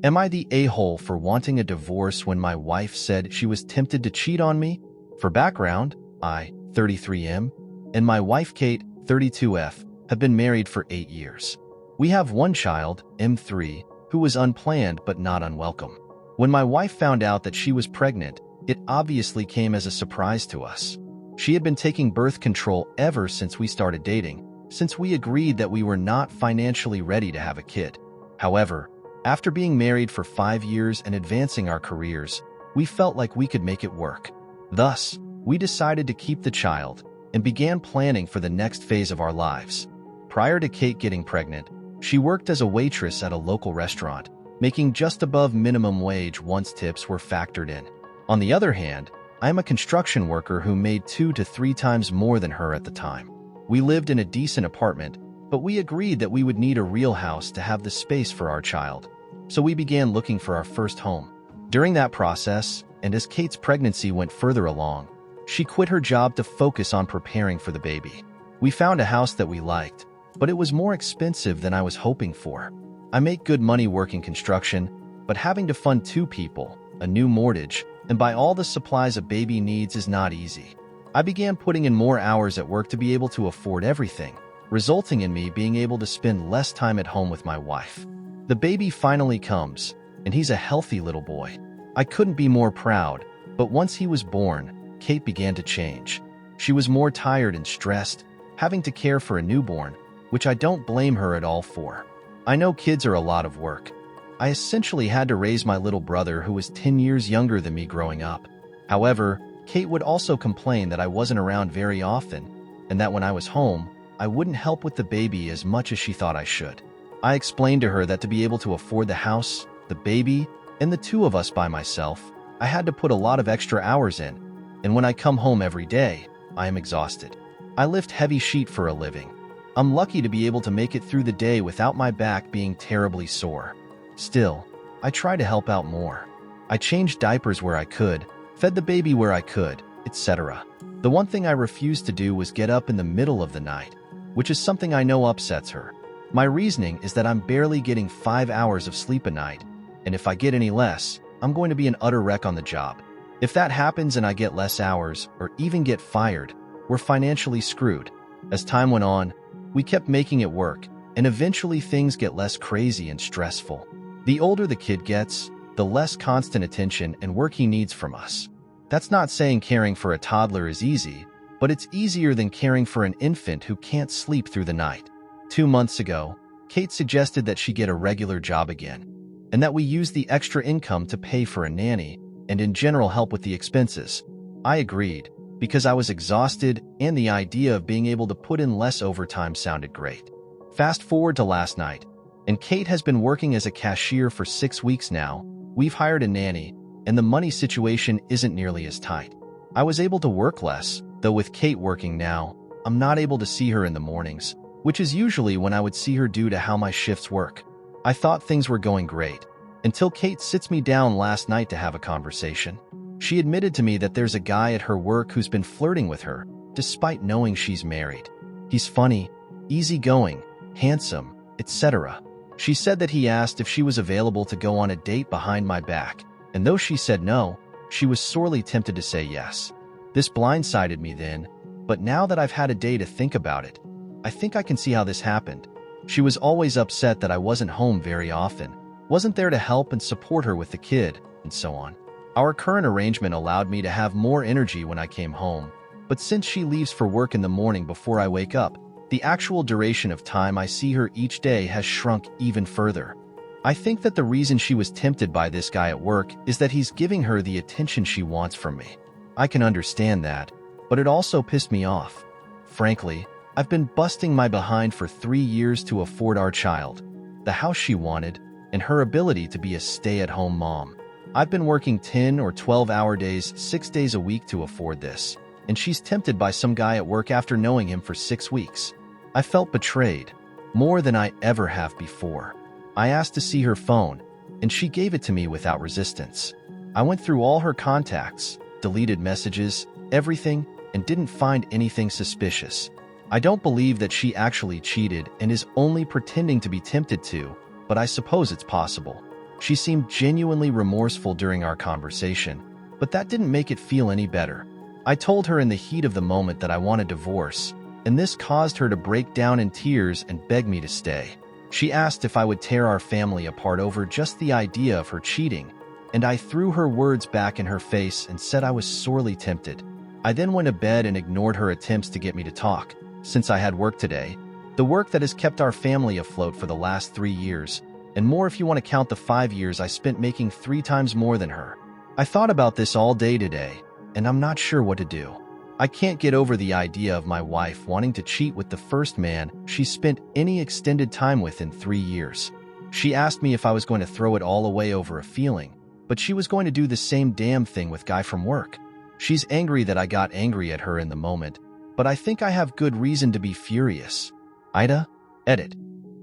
Am I the a-hole for wanting a divorce when my wife said she was tempted to cheat on me? For background, I, 33M, and my wife Kate, 32F, have been married for 8 years. We have one child, M3, who was unplanned but not unwelcome. When my wife found out that she was pregnant, it obviously came as a surprise to us. She had been taking birth control ever since we started dating, since we agreed that we were not financially ready to have a kid. However, after being married for 5 years and advancing our careers, we felt like we could make it work. Thus, we decided to keep the child and began planning for the next phase of our lives. Prior to Kate getting pregnant, she worked as a waitress at a local restaurant, making just above minimum wage once tips were factored in. On the other hand, I am a construction worker who made 2 to 3 times more than her at the time. We lived in a decent apartment, but we agreed that we would need a real house to have the space for our child. So we began looking for our first home. During that process, and as Kate's pregnancy went further along, she quit her job to focus on preparing for the baby. We found a house that we liked, but it was more expensive than I was hoping for. I make good money working construction, but having to fund 2 people, a new mortgage, and buy all the supplies a baby needs is not easy. I began putting in more hours at work to be able to afford everything, resulting in me being able to spend less time at home with my wife. The baby finally comes, and he's a healthy little boy. I couldn't be more proud, but once he was born, Kate began to change. She was more tired and stressed, having to care for a newborn, which I don't blame her at all for. I know kids are a lot of work. I essentially had to raise my little brother who was 10 years younger than me growing up. However, Kate would also complain that I wasn't around very often, and that when I was home, I wouldn't help with the baby as much as she thought I should. I explained to her that to be able to afford the house, the baby, and the 2 of us by myself, I had to put a lot of extra hours in, and when I come home every day, I am exhausted. I lift heavy sheet for a living. I'm lucky to be able to make it through the day without my back being terribly sore. Still, I try to help out more. I changed diapers where I could, fed the baby where I could, etc. The one thing I refused to do was get up in the middle of the night, which is something I know upsets her. My reasoning is that I'm barely getting 5 hours of sleep a night, and if I get any less, I'm going to be an utter wreck on the job. If that happens and I get less hours, or even get fired, we're financially screwed. As time went on, we kept making it work, and eventually things get less crazy and stressful. The older the kid gets, the less constant attention and work he needs from us. That's not saying caring for a toddler is easy, but it's easier than caring for an infant who can't sleep through the night. 2 months ago, Kate suggested that she get a regular job again, and that we use the extra income to pay for a nanny and in general help with the expenses. I agreed, because I was exhausted and the idea of being able to put in less overtime sounded great. Fast forward to last night, and Kate has been working as a cashier for 6 weeks now. We've hired a nanny, and the money situation isn't nearly as tight. I was able to work less, though with Kate working now, I'm not able to see her in the mornings, which is usually when I would see her due to how my shifts work. I thought things were going great, until Kate sits me down last night to have a conversation. She admitted to me that there's a guy at her work who's been flirting with her, despite knowing she's married. He's funny, easygoing, handsome, etc. She said that he asked if she was available to go on a date behind my back, and though she said no, she was sorely tempted to say yes. This blindsided me then, but now that I've had a day to think about it, I think I can see how this happened. She was always upset that I wasn't home very often, wasn't there to help and support her with the kid, and so on. Our current arrangement allowed me to have more energy when I came home, but since she leaves for work in the morning before I wake up, the actual duration of time I see her each day has shrunk even further. I think that the reason she was tempted by this guy at work is that he's giving her the attention she wants from me. I can understand that, but it also pissed me off. Frankly, I've been busting my behind for 3 years to afford our child, the house she wanted, and her ability to be a stay-at-home mom. I've been working 10 or 12-hour days 6 days a week to afford this, and she's tempted by some guy at work after knowing him for 6 weeks. I felt betrayed, more than I ever have before. I asked to see her phone, and she gave it to me without resistance. I went through all her contacts, deleted messages, everything, and didn't find anything suspicious. I don't believe that she actually cheated and is only pretending to be tempted to, but I suppose it's possible. She seemed genuinely remorseful during our conversation, but that didn't make it feel any better. I told her in the heat of the moment that I want a divorce, and this caused her to break down in tears and beg me to stay. She asked if I would tear our family apart over just the idea of her cheating, and I threw her words back in her face and said I was sorely tempted. I then went to bed and ignored her attempts to get me to talk, since I had work today, the work that has kept our family afloat for the last 3 years, and more if you want to count the 5 years I spent making 3 times more than her. I thought about this all day today, and I'm not sure what to do. I can't get over the idea of my wife wanting to cheat with the first man she spent any extended time with in 3 years. She asked me if I was going to throw it all away over a feeling, but she was going to do the same damn thing with guy from work. She's angry that I got angry at her in the moment, but I think I have good reason to be furious. AITA, edit.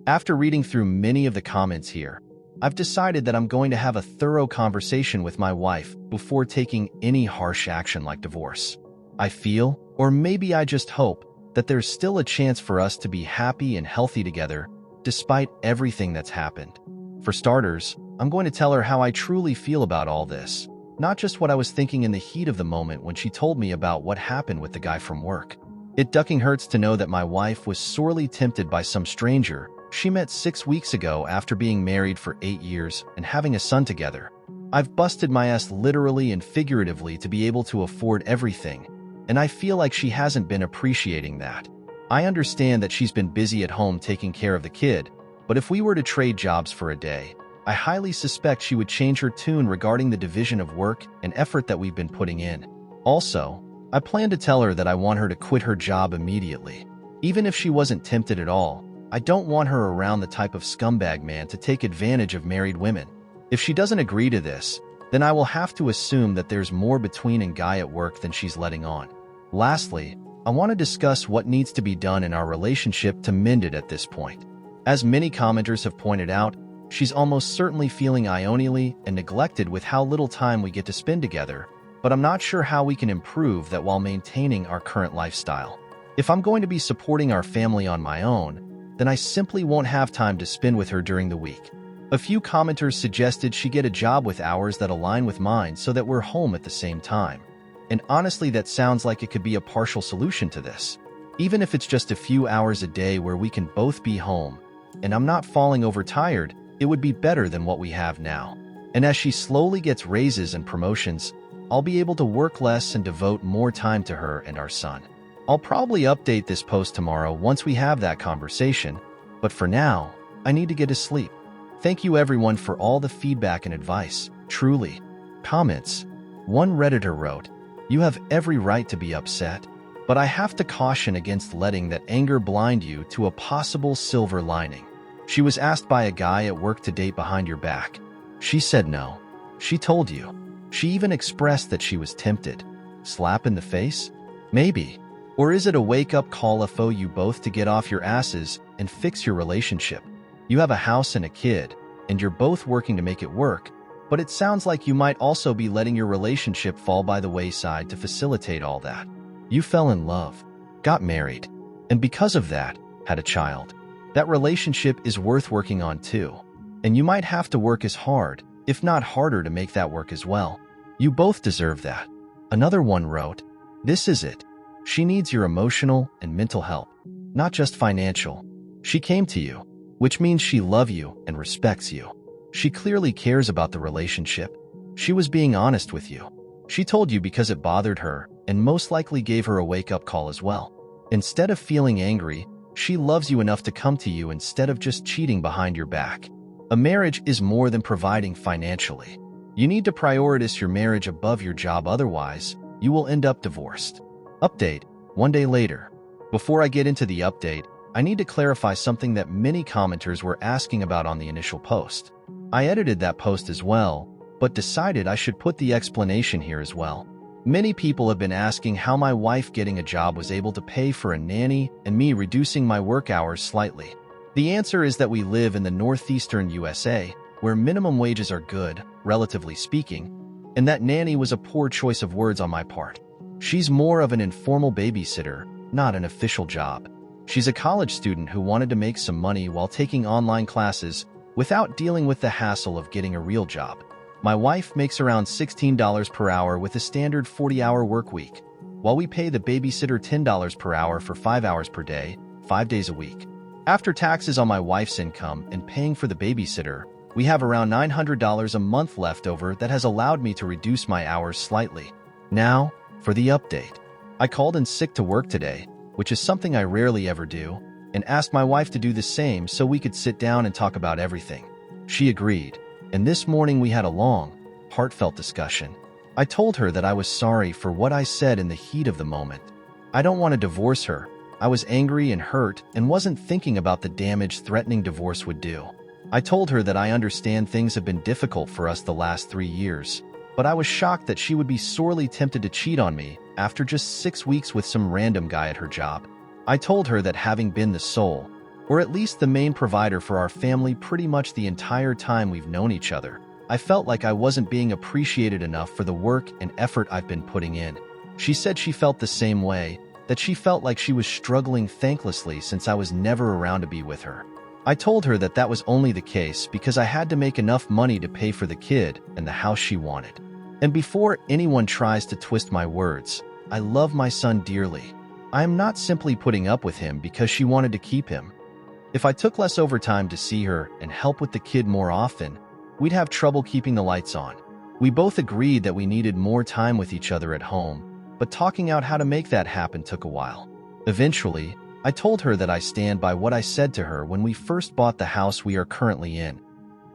After reading through many of the comments here, I've decided that I'm going to have a thorough conversation with my wife before taking any harsh action like divorce. I feel, or maybe I just hope, that there's still a chance for us to be happy and healthy together, despite everything that's happened. For starters, I'm going to tell her how I truly feel about all this, not just what I was thinking in the heat of the moment when she told me about what happened with the guy from work. It ducking hurts to know that my wife was sorely tempted by some stranger she met 6 weeks ago after being married for 8 years and having a son together. I've busted my ass literally and figuratively to be able to afford everything, and I feel like she hasn't been appreciating that. I understand that she's been busy at home taking care of the kid, but if we were to trade jobs for a day, I highly suspect she would change her tune regarding the division of work and effort that we've been putting in. Also, I plan to tell her that I want her to quit her job immediately. Even if she wasn't tempted at all, I don't want her around the type of scumbag man to take advantage of married women. If she doesn't agree to this, then I will have to assume that there's more between a guy at work than she's letting on. Lastly, I want to discuss what needs to be done in our relationship to mend it at this point. As many commenters have pointed out, she's almost certainly feeling lonely and neglected with how little time we get to spend together, but I'm not sure how we can improve that while maintaining our current lifestyle. If I'm going to be supporting our family on my own, then I simply won't have time to spend with her during the week. A few commenters suggested she get a job with hours that align with mine so that we're home at the same time. And honestly, that sounds like it could be a partial solution to this. Even if it's just a few hours a day where we can both be home, and I'm not falling overtired, it would be better than what we have now. And as she slowly gets raises and promotions, I'll be able to work less and devote more time to her and our son. I'll probably update this post tomorrow once we have that conversation, but for now, I need to get to sleep. Thank you everyone for all the feedback and advice, truly. Comments. One Redditor wrote, "You have every right to be upset, but I have to caution against letting that anger blind you to a possible silver lining. She was asked by a guy at work to date behind your back. She said no. She told you. She even expressed that she was tempted. Slap in the face? Maybe. Or is it a wake-up call for you both to get off your asses and fix your relationship? You have a house and a kid, and you're both working to make it work, but it sounds like you might also be letting your relationship fall by the wayside to facilitate all that. You fell in love, got married, and because of that, had a child. That relationship is worth working on too, and you might have to work as hard, if not harder, to make that work as well. You both deserve that." Another one wrote, "This is it. She needs your emotional and mental help, not just financial. She came to you, which means she loves you and respects you. She clearly cares about the relationship. She was being honest with you. She told you because it bothered her and most likely gave her a wake-up call as well. Instead of feeling angry, she loves you enough to come to you instead of just cheating behind your back. A marriage is more than providing financially. You need to prioritize your marriage above your job, otherwise, you will end up divorced." Update, 1 day later. Before I get into the update, I need to clarify something that many commenters were asking about on the initial post. I edited that post as well, but decided I should put the explanation here as well. Many people have been asking how my wife getting a job was able to pay for a nanny and me reducing my work hours slightly. The answer is that we live in the northeastern USA, where minimum wages are good, relatively speaking, and that nanny was a poor choice of words on my part. She's more of an informal babysitter, not an official job. She's a college student who wanted to make some money while taking online classes, without dealing with the hassle of getting a real job. My wife makes around $16 per hour with a standard 40-hour work week, while we pay the babysitter $10 per hour for 5 hours per day, 5 days a week. After taxes on my wife's income and paying for the babysitter, we have around $900 a month left over that has allowed me to reduce my hours slightly. Now, for the update. I called in sick to work today, which is something I rarely ever do, and asked my wife to do the same so we could sit down and talk about everything. She agreed, and this morning we had a long, heartfelt discussion. I told her that I was sorry for what I said in the heat of the moment. I don't want to divorce her. I was angry and hurt and wasn't thinking about the damage threatening divorce would do. I told her that I understand things have been difficult for us the last 3 years, but I was shocked that she would be sorely tempted to cheat on me after just 6 weeks with some random guy at her job. I told her that having been the sole, or at least the main provider for our family pretty much the entire time we've known each other, I felt like I wasn't being appreciated enough for the work and effort I've been putting in. She said she felt the same way, that she felt like she was struggling thanklessly since I was never around to be with her. I told her that that was only the case because I had to make enough money to pay for the kid and the house she wanted. And before anyone tries to twist my words, I love my son dearly. I am not simply putting up with him because she wanted to keep him. If I took less overtime to see her and help with the kid more often, we'd have trouble keeping the lights on. We both agreed that we needed more time with each other at home, but talking out how to make that happen took a while. Eventually, I told her that I stand by what I said to her when we first bought the house we are currently in.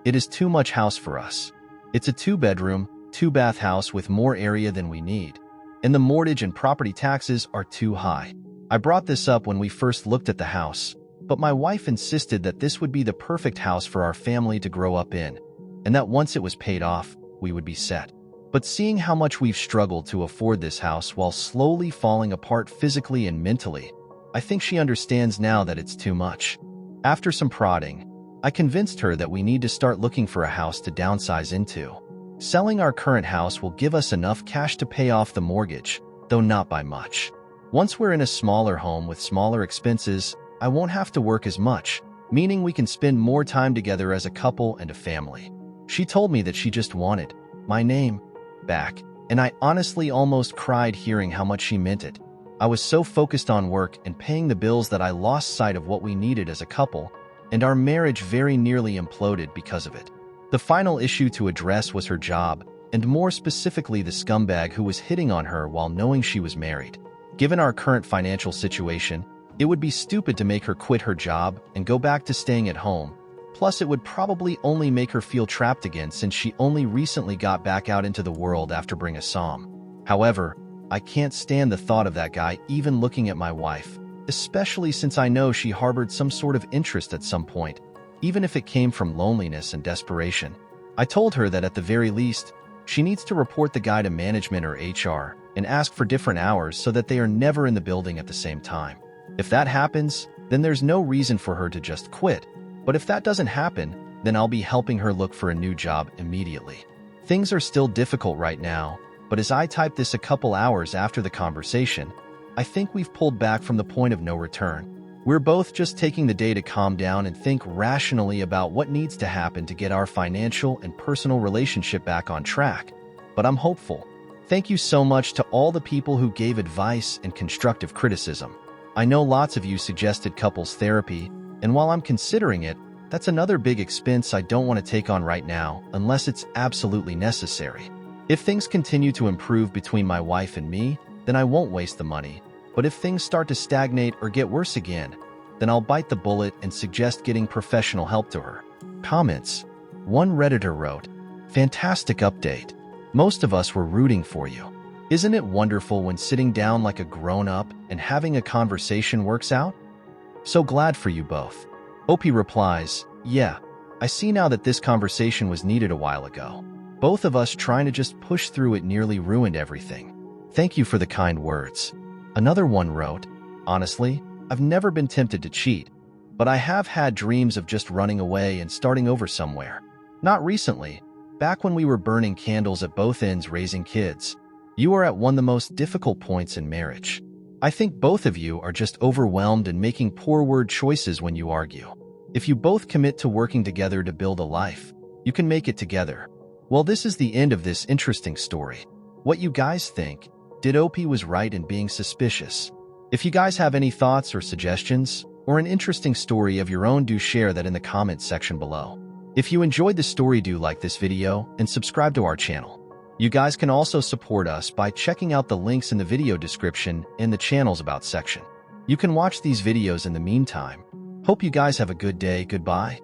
It is too much house for us. It's a 2-bedroom, 2-bath house with more area than we need, and the mortgage and property taxes are too high. I brought this up when we first looked at the house, but my wife insisted that this would be the perfect house for our family to grow up in, and that once it was paid off, we would be set. But seeing how much we've struggled to afford this house while slowly falling apart physically and mentally, I think she understands now that it's too much. After some prodding, I convinced her that we need to start looking for a house to downsize into. Selling our current house will give us enough cash to pay off the mortgage, though not by much. Once we're in a smaller home with smaller expenses, I won't have to work as much, meaning we can spend more time together as a couple and a family. She told me that she just wanted my name back, and I honestly almost cried hearing how much she meant it. I was so focused on work and paying the bills that I lost sight of what we needed as a couple, and our marriage very nearly imploded because of it. The final issue to address was her job, and more specifically the scumbag who was hitting on her while knowing she was married. Given our current financial situation, it would be stupid to make her quit her job and go back to staying at home. Plus, it would probably only make her feel trapped again since she only recently got back out into the world after being a SOM. However, I can't stand the thought of that guy even looking at my wife, especially since I know she harbored some sort of interest at some point, even if it came from loneliness and desperation. I told her that at the very least, she needs to report the guy to management or HR and ask for different hours so that they are never in the building at the same time. If that happens, then there's no reason for her to just quit. But if that doesn't happen, then I'll be helping her look for a new job immediately. Things are still difficult right now, but as I typed this a couple hours after the conversation, I think we've pulled back from the point of no return. We're both just taking the day to calm down and think rationally about what needs to happen to get our financial and personal relationship back on track. But I'm hopeful. Thank you so much to all the people who gave advice and constructive criticism. I know lots of you suggested couples therapy, and while I'm considering it, that's another big expense I don't want to take on right now unless it's absolutely necessary. If things continue to improve between my wife and me, then I won't waste the money. But if things start to stagnate or get worse again, then I'll bite the bullet and suggest getting professional help to her. Comments. One Redditor wrote, "Fantastic update. Most of us were rooting for you. Isn't it wonderful when sitting down like a grown-up and having a conversation works out? So glad for you both." Opie replies, "Yeah, I see now that this conversation was needed a while ago. Both of us trying to just push through it nearly ruined everything. Thank you for the kind words." Another one wrote, "Honestly, I've never been tempted to cheat, but I have had dreams of just running away and starting over somewhere. Not recently, back when we were burning candles at both ends raising kids. You are at one of the most difficult points in marriage. I think both of you are just overwhelmed and making poor word choices when you argue. If you both commit to working together to build a life, you can make it together. Well, this is the end of this interesting story. What you guys think? Did OP was right in being suspicious? If you guys have any thoughts or suggestions, or an interesting story of your own, do share that in the comments section below. If you enjoyed the story, do like this video and subscribe to our channel. You guys can also support us by checking out the links in the video description and the channel's About section. You can watch these videos in the meantime. Hope you guys have a good day. Goodbye.